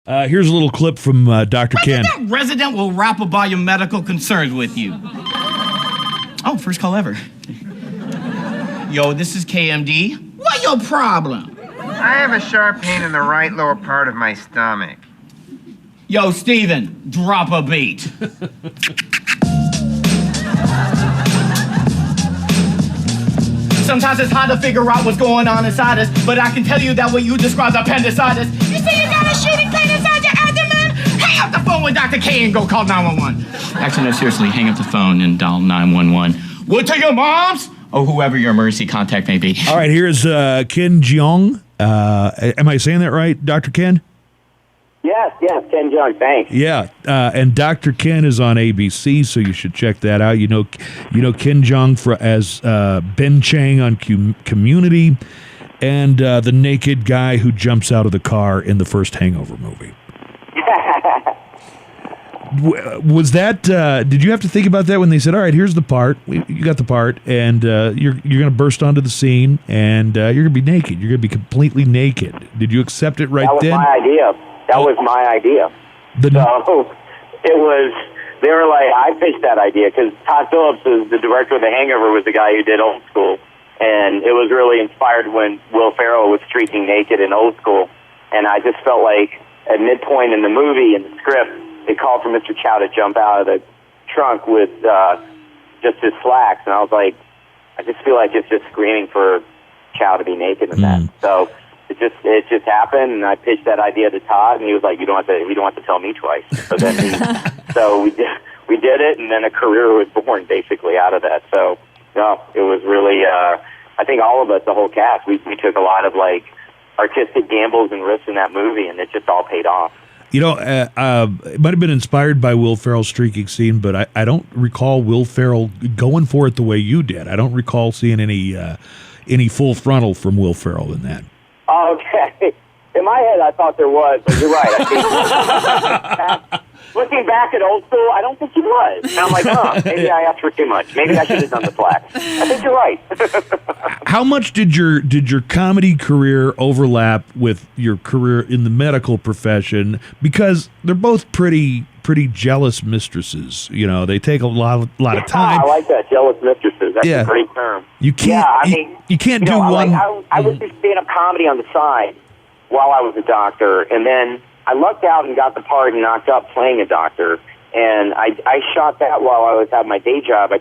Here's a little clip from Dr. Ken. That resident will rap about your medical concerns with you. Oh, first call ever. Yo, this is KMD. What your problem? I have a sharp pain in the right lower part of my stomach. Yo, Steven, drop a beat. Sometimes it's hard to figure out what's going on inside us, but I can tell you that what you describe as appendicitis. You say you got a shooting pain inside your abdomen? Hang up the phone with Dr. K and go call 911. Actually, no, seriously, hang up the phone and dial 911. What, to your mom's? Or whoever your emergency contact may be. All right, here's Ken Jeong. Am I saying that right, Dr. Ken? Yes, Ken Jeong, thanks. Yeah, and Dr. Ken is on ABC, so you should check that out. You know Ken Jeong as Ben Chang on Community, and the naked guy who jumps out of the car in the first Hangover movie. Was that? Did you have to think about that when they said, "All right, here's the part. You got the part, and you're going to burst onto the scene, and you're going to be naked. You're going to be completely naked." Did you accept it right then? That was my idea. That was my idea. So it was. They were like, I pitched that idea because Todd Phillips, is the director of The Hangover, was the guy who did Old School, and it was really inspired when Will Ferrell was streaking naked in Old School, and I just felt like at midpoint in the movie and the script, they called for Mr. Chow to jump out of the trunk with just his slacks, and I was like, I just feel like it's just screaming for Chow to be naked in that. So it just happened, and I pitched that idea to Todd, and he was like, you don't have to tell me twice. So then so we did it, and then a career was born basically out of that. So no, it was really I think all of us, the whole cast, we took a lot of like artistic gambles and risks in that movie, and it just all paid off. You know, it might have been inspired by Will Ferrell's streaking scene, but I don't recall Will Ferrell going for it the way you did. I don't recall seeing any full frontal from Will Ferrell in that. Okay. In my head, I thought there was, but you're right. I think, looking back at Old School, I don't think he was. And I'm like, maybe I asked for too much. Maybe I should have done the slacks. I think you're right. How much did your comedy career overlap with your career in the medical profession? Because they're both pretty jealous mistresses. You know, they take a lot of time. I like that, jealous mistresses. That's a great term. You can't. You can't do one. I would do stand-up comedy on the side while I was a doctor, and then I lucked out and got the part and knocked up playing a doctor. And I shot that while I was at my day job. I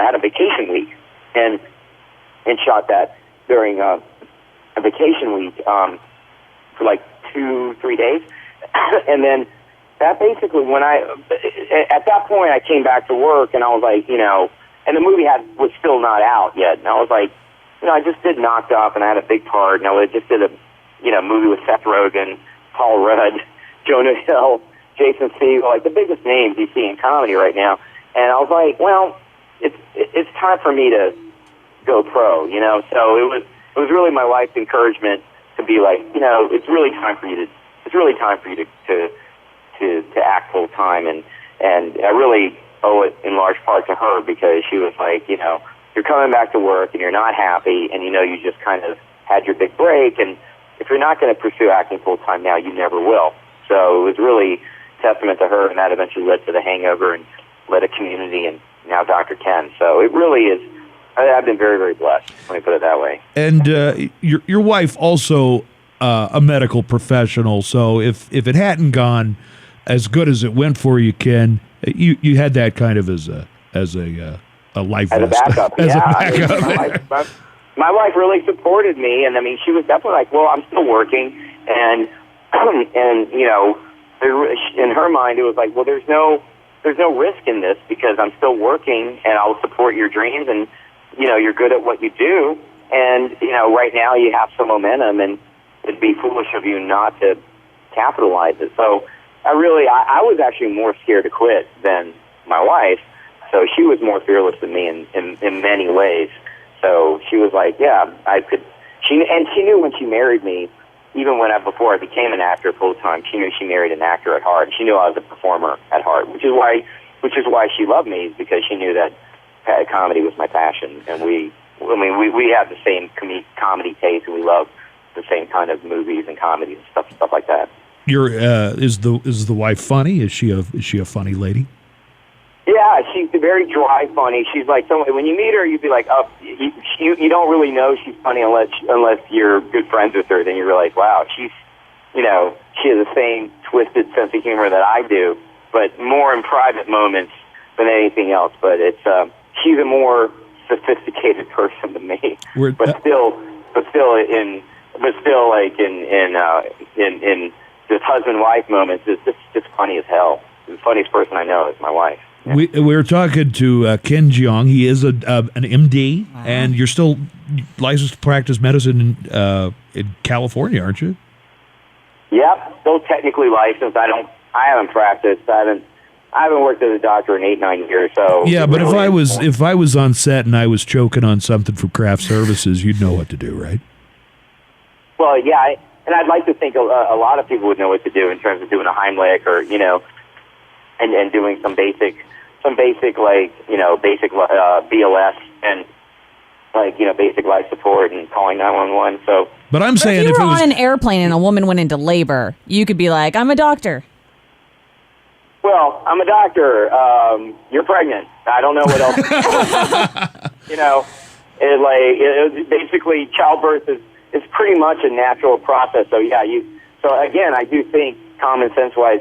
had a vacation week and shot that during a vacation week for like 2-3 days. And then that basically, at that point I came back to work, and I was like, and the movie was still not out yet. And I was like, I just did Knocked Up, and I had a big part, and I just did a movie with Seth Rogen, Paul Rudd, Jonah Hill, Jason Segel, like the biggest names you see in comedy right now. And I was like, well, it's time for me to go pro, So it was really my wife's encouragement to be like, it's really time for you to act full time, and I really owe it in large part to her, because she was like, you're coming back to work and you're not happy, and you just kind of had your big break, and if you're not going to pursue acting full time now, you never will. So it was really testament to her, and that eventually led to The Hangover and led to Community, and now Dr. Ken. So it really is. I've been very, very blessed. Let me put it that way. And your wife also a medical professional. So if it hadn't gone as good as it went for you, Ken, you had that kind of as a life as vest. A backup. As yeah, a backup. My wife really supported me, and she was definitely like, "Well, I'm still working," and in her mind, it was like, "Well, there's no risk in this because I'm still working, and I'll support your dreams, and you're good at what you do, and right now you have some momentum, and it'd be foolish of you not to capitalize it." So I was actually more scared to quit than my wife, so she was more fearless than me in many ways. So she was like, yeah, I could. She knew when she married me, even before I became an actor full time, she knew she married an actor at heart. She knew I was a performer at heart, which is why she loved me, is because she knew that comedy was my passion, and we have the same comedy taste, and we love the same kind of movies and comedies and stuff like that. Is the wife funny? Is she a funny lady? Yeah, she's very dry funny. She's like when you meet her, you'd be like, oh, you don't really know she's funny unless you're good friends with her. Then you realize, wow, she's she has the same twisted sense of humor that I do, but more in private moments than anything else. But she's a more sophisticated person than me. But still in just husband-wife moments, it's just funny as hell. The funniest person I know is my wife. Yeah. We were talking to Ken Jeong. He is an MD, and you're still licensed to practice medicine in California, aren't you? Yep, still technically licensed. I haven't practiced. I haven't worked as a doctor in 8-9 years. So yeah, but really if I was on set and I was choking on something from craft services, you'd know what to do, right? Well, yeah, and I'd like to think a lot of people would know what to do in terms of doing a Heimlich or and doing some basic BLS and basic life support and calling 911. So, but I'm saying if you were on an airplane and a woman went into labor, you could be like, "I'm a doctor." Well, I'm a doctor. You're pregnant. I don't know what else. Basically childbirth is pretty much a natural process. So yeah, So again, I do think common sense wise,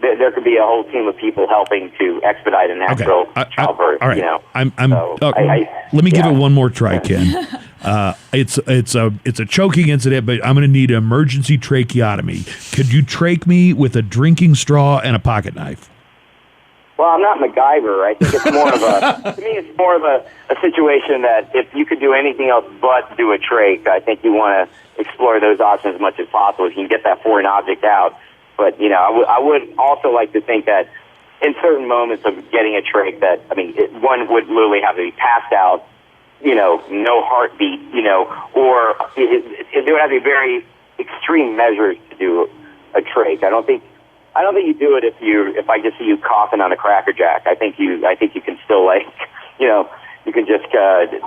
there could be a whole team of people helping to expedite a natural childbirth. All right. Let me give it one more try, Ken. It's a choking incident, but I'm going to need an emergency tracheotomy. Could you trach me with a drinking straw and a pocket knife? Well, I'm not MacGyver. I think it's more of to me, it's more of a situation that if you could do anything else but do a trach, I think you want to explore those options as much as possible. If you can get that foreign object out. But, I would also like to think that in certain moments of getting a trach one would literally have to be passed out, no heartbeat, or there would have to be very extreme measures to do a trach. I don't think you do it if I just see you coughing on a Cracker Jack. I think you can still you can just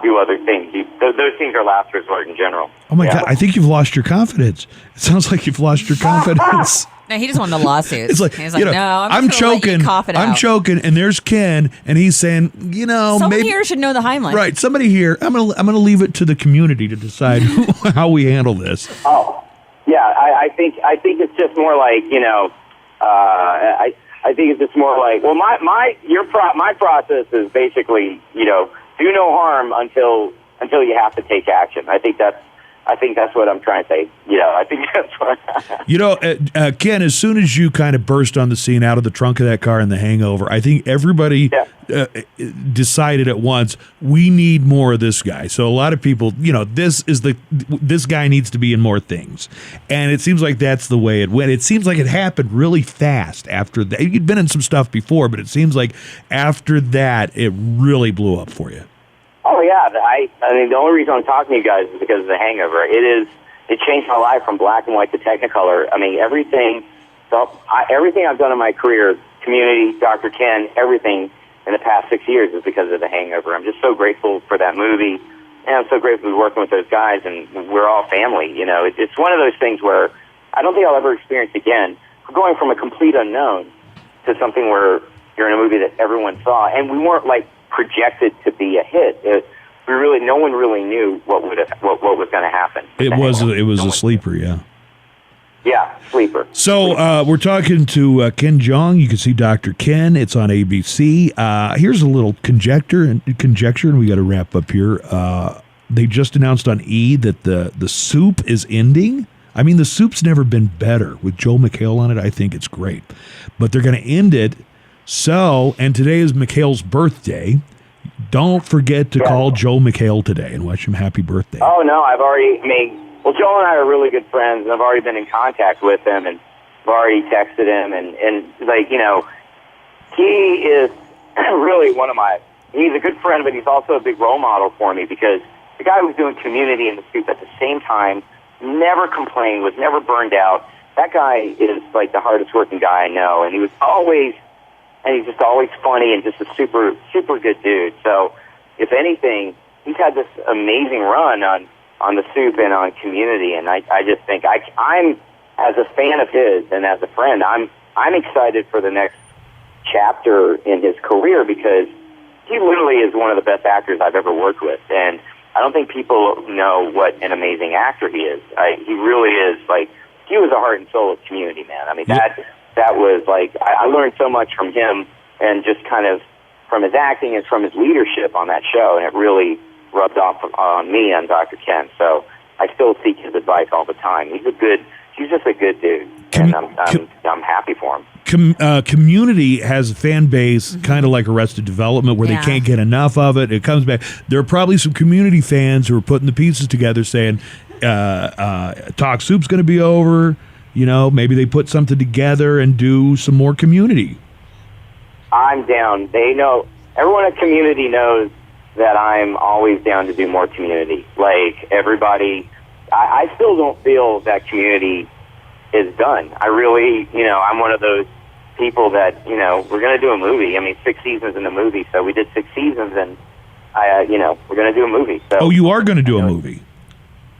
do other things. Those things are last resort in general. Oh my God! I think you've lost your confidence. It sounds like you've lost your confidence. No, he just won the lawsuit. It's like, he's like, no, I'm choking. I'm choking, and there's Ken, and he's saying, someone maybe here should know the Heimlich. Right, somebody here. I'm gonna leave it to the community to decide how we handle this. Oh, yeah, I think it's just more like I think it's just more like my process is basically do no harm until you have to take action. I think that's what I'm trying to say. I think that's what. Ken, as soon as you kind of burst on the scene out of the trunk of that car in The Hangover, I think everybody decided at once we need more of this guy. So a lot of people, this guy needs to be in more things, and it seems like that's the way it went. It seems like it happened really fast after that. You'd been in some stuff before, but it seems like after that it really blew up for you. Oh yeah, I mean the only reason I'm talking to you guys is because of The Hangover. It changed my life from black and white to Technicolor. I mean everything I've done in my career, Community, Dr. Ken, everything in the past 6 years is because of The Hangover. I'm just so grateful for that movie, and I'm so grateful to be working with those guys, and we're all family. It's one of those things where I don't think I'll ever experience again. We're going from a complete unknown to something where you're in a movie that everyone saw, and we weren't projected to be a hit. No one really knew what was going to happen. It was a sleeper, yeah. Yeah, sleeper. So we're talking to Ken Jeong. You can see Dr. Ken. It's on ABC. Here's a little conjecture, and we got to wrap up here. They just announced on E! That the soup is ending. I mean, the soup's never been better. With Joel McHale on it, I think it's great. But they're going to end it. So, and today is McHale's birthday. Don't forget to call Joel McHale today and wish him happy birthday. Oh, no, I've already Joel and I are really good friends, and I've already been in contact with him, and I've already texted him, and he is really he's a good friend, but he's also a big role model for me, because the guy was doing Community and the soup at the same time, never complained, was never burned out. That guy is the hardest working guy I know, and he's just always funny and just a super, super good dude. So, if anything, he's had this amazing run on the soup and on Community, and I just think I'm as a fan of his and as a friend, I'm excited for the next chapter in his career because he literally is one of the best actors I've ever worked with, and I don't think people know what an amazing actor he is. He really is, like, he was the heart and soul of Community, man. I mean, that was, like, I learned so much from him and just kind of from his acting and from his leadership on that show, and it really rubbed off on me and Dr. Ken. So I still seek his advice all the time. He's just a good dude, and I'm happy for him. Community has a fan base kind of like Arrested Development where they can't get enough of it. It comes back. There are probably some Community fans who are putting the pieces together saying, Talk Soup's going to be over. You know, maybe they put something together and do some more Community. I'm down. They know, everyone at Community knows that I'm always down to do more Community. Like, everybody, I still don't feel that Community is done. I really, I'm one of those people that, we're going to do a movie. I mean, 6 seasons in the movie, so we did 6 seasons, and we're going to do a movie. So, oh, you are going to do a movie?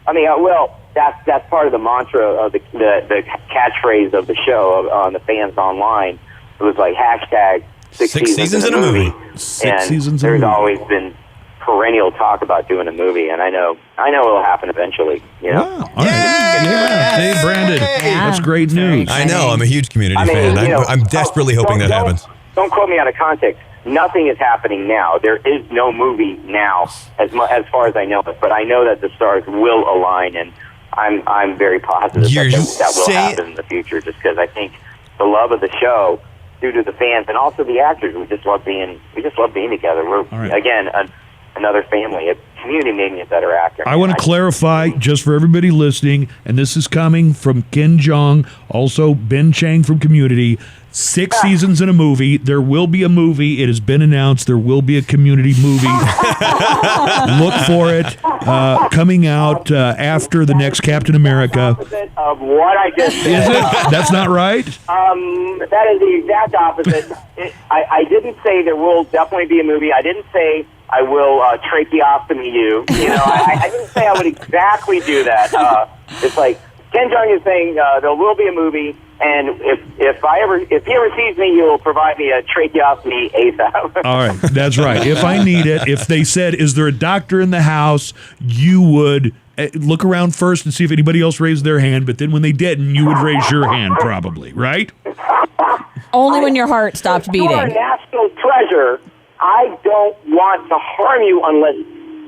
I mean, well, that's part of the mantra of the catchphrase of the show on the fans online. It was like hashtag 6 seasons in a movie. 6 seasons in a movie. There's always been perennial talk about doing a movie, and I know it'll happen eventually. Wow. Yeah. Hey, Brandon, that's great news. I know. I'm a huge Community fan. I'm desperately hoping that happens. Don't quote me out of context. Nothing is happening now. There is no movie now, as far as I know. But I know that the stars will align, and I'm very positive that will happen in the future. Just because I think the love of the show, due to the fans and also the actors, we just love being together. We're again another family. Community made me a better actor. I want to clarify, just for everybody listening, and this is coming from Ken Jeong, also Ben Chang from Community. 6 seasons in a movie. There will be a movie. It has been announced. There will be a Community movie. Look for it. Coming out after the next Captain America. Of what I just said. Is it? That's not right? That is the exact opposite. I didn't say there will definitely be a movie. I didn't say I will tracheostomy you. I didn't say I would exactly do that. It's like Ken Jeong is saying there will be a movie, and if he ever sees me, you'll provide me a tracheostomy ASAP. All right, that's right. If I need it, if they said, "Is there a doctor in the house?" you would look around first and see if anybody else raised their hand. But then when they didn't, you would raise your hand, probably, right? Only when your heart stopped beating. You're a national treasure. I don't want to harm you unless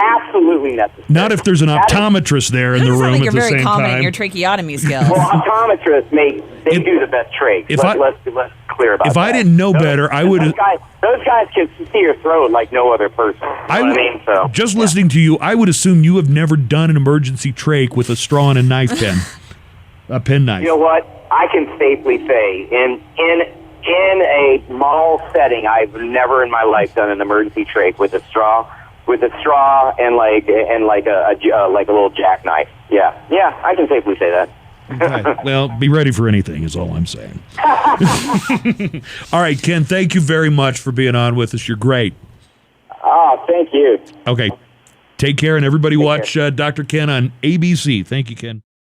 absolutely necessary. Not if there's an optometrist there in the room at the same time. You're very confident in your tracheotomy skills. Well, optometrists they do the best trade. Let's clear about that. If I didn't know better, I would. Those guys can see your throat like no other person. You know what I mean? So just listening to you, I would assume you have never done an emergency trach with a straw and a knife pen, a penknife. You know what? I can safely say in a mall setting, I've never in my life done an emergency trach with a straw and like a little jackknife. Yeah, I can safely say that. Okay. Well, be ready for anything is all I'm saying. All right, Ken, thank you very much for being on with us. You're great. Oh, thank you. Okay. Take care, and everybody watch Dr. Ken on ABC. Thank you, Ken.